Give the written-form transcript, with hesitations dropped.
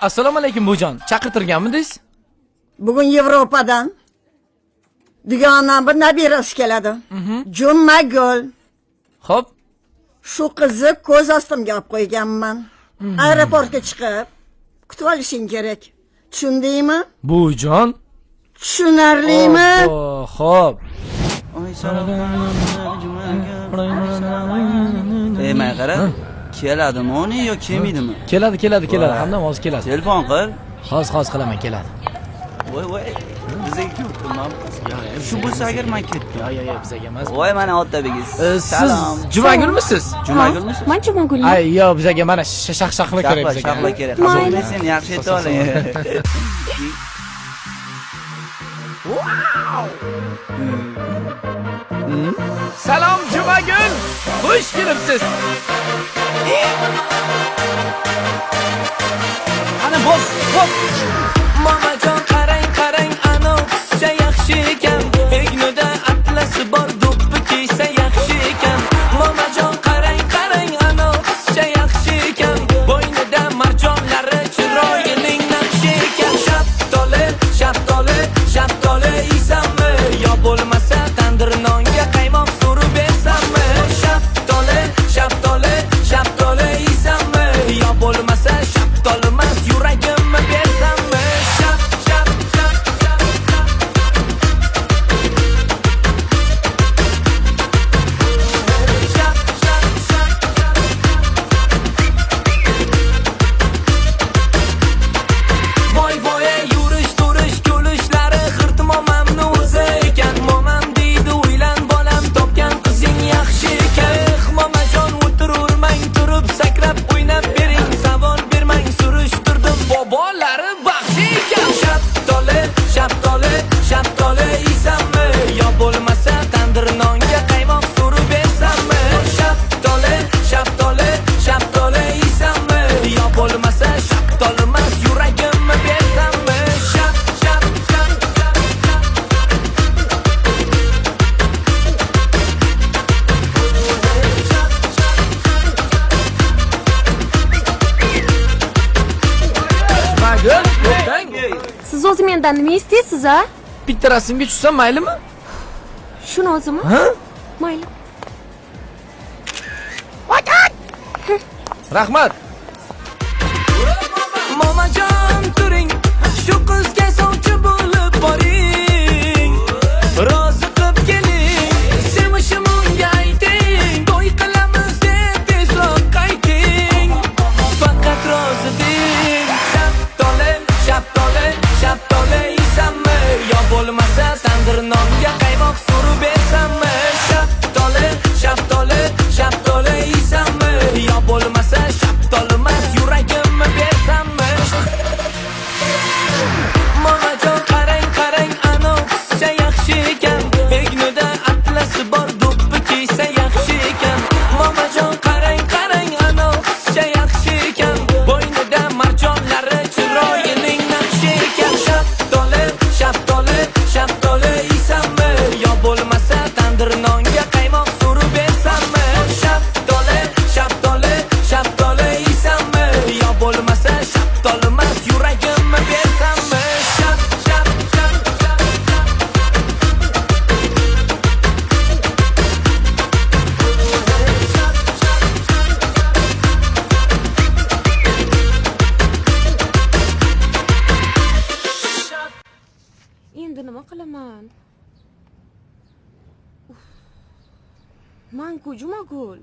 Assalomu alaykum bujon. Chaqirtirganmidingiz? Bugun Yevropadan dugonam bir nabirasi keladi. Jummagul. Xo'p. Shu qizni ko'z ostimga olib qo'yganman. Aeroportga chiqib kutib olishing kerak. Tushundingmi? Bujon. Tushunarlimi? Xo'p. Ey qara. Keladimi uni yo kelmaydimi? Keladi. Hamdam hozir keladi. Telefon qil. Hozir qilaman, keladi. Voy. Bizga kelibman. Shu bo'lsa agar men ketdim. Yo'q, bizga emas. Voy mana Ottabegiz. Salom. Jumagulmisiz? Jumagulmisiz? Men Jumagul. Ay, yo'q, bizga mana shaqshaqlik kerak bizga. Shaqla kerak. Mayli, sen yaxshi ayta oling. Salom Jumagul. Xush kelibsiz. Ana bos. Mamajon qarang ana qizcha yaxshi ekan. Egnuda atlasi bor do'ppi kiysa yaxshi ekan. Mamajon qarang ana qizcha yaxshi ekan. Bo'ynida marjonlari chiroyining naqshi ekan. Shaftoli yeysanmi? Yo bo'lmasa tandir nonga qaymoq surib bersanmi? Shaftoli yeysanmi? Yo bo'lmasa shaftolimas yuragimni bersanmi? Voy yurish turish kulishlari xirtim momamni o'zi ekan. Momam deydi uylan bolam topgan qizing yaxshi ekan. Momajon o'tirurmang turib sakrab o'ynab bering. Savol bermang surishtirdim bobolari baxshi ekan. Shaftoli yeysanmi? Yo bo'lmasa tandir nonga qaymoq surib bersanmi? Shaftoli yeysanmi? Yo bo'lmasa shaftolimas yuragimni bersanmi? Jumagul, to'xtang. Siz o'zi mendan nima istaysiz, a? Bitta rasmga tushsam maylimi? Shuni o'zimi? Ha? Mayli. Rahmat. Momajon turing, shu qizga sovchi bo'lib boring. Rozi qilib keling, sevishim unga ayting. To'y qilamiz deb tezroq qayting. Faqat rozi deng. Shaftoli yeysanmi? Yo bo'lmasa tandir nonga qaymoq surib bersanmi? Shaftoli yeysanmi? Yo bo'lmasa shaftolimas yuragimni bersanmi? Momajon qarang ana qizcha yaxshi ekan. Egnuda atlasi bor do'ppi kiysa yaxshi ekan. Momajon qarang ana qizcha yaxshi ekan. Bo'ynida marjonlari chiroyining naqshi ekan. Shaftoli yeysanmi? Yo bo'lmasa tandir nonga qaymoq surib bersanmi? Shaftoli yeysanmi? Yo bo'lmasa shaftolimas yuragimni bersanmi? Endi nima qilaman? Manku Jumagul.